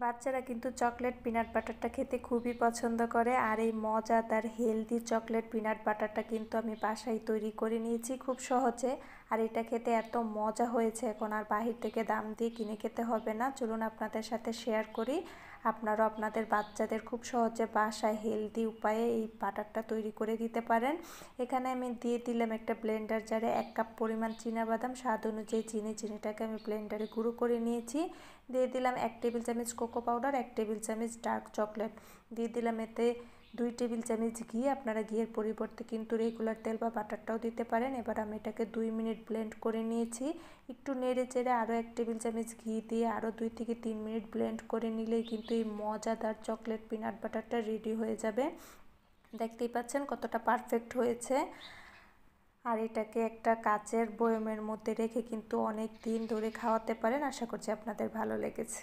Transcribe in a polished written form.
বাচ্চারা কিন্তু chocolate peanut বাটারটা খেতে খুবই পছন্দ করে, আর এই মজাদার হেলদি চকলেট পিনাট বাটারটা কিন্তু আমি বাসায় তৈরি করে নিয়েছি খুব সহজে। আর এটা খেতে এত মজা হয়েছে, এখন আর বাহির থেকে দাম দিয়ে কিনে খেতে হবে না। চলুন আপনাদের সাথে শেয়ার করি, আপনারাও আপনাদের বাচ্চাদের খুব সহজে বাসায় হেলদি উপায়ে এই বাটারটা তৈরি করে দিতে পারেন। এখানে আমি দিয়ে দিলাম একটা ব্লেন্ডার জারে 1 কাপ পরিমাণ চীনাবাদাম, স্বাদ অনুযায়ী চিনিটাকে আমি ব্লেন্ডারে গুঁড়ো করে নিয়েছি। দিয়ে দিলাম 1 টেবিল চামচ কোকো পাউডার, 1 টেবিল চামচ ডার্ক চকলেট, দিয়ে দিলাম এতে 2 টেবিল চামচ ঘি। আপনারা ঘিয়ের পরিবর্তে কিন্তু রেগুলার তেল বা বাটারটাও দিতে পারেন। এবার আমি এটাকে 2 মিনিট ব্লেন্ড করে নিয়েছি। একটু নেড়ে চেড়ে আরও 1 টেবিল চামচ ঘি দিয়ে আরও 2 থেকে 3 মিনিট ব্লেন্ড করে নিলেই কিন্তু এই মজাদার চকলেট পিনাট বাটারটা রেডি হয়ে যাবে। দেখতেই পাচ্ছেন কতটা পারফেক্ট হয়েছে। আর এটাকে একটা কাচের বয়মের মধ্যে রেখে কিন্তু অনেক দিন ধরে খাওয়াতে পারেন। আশা করছি আপনাদের ভালো লেগেছে।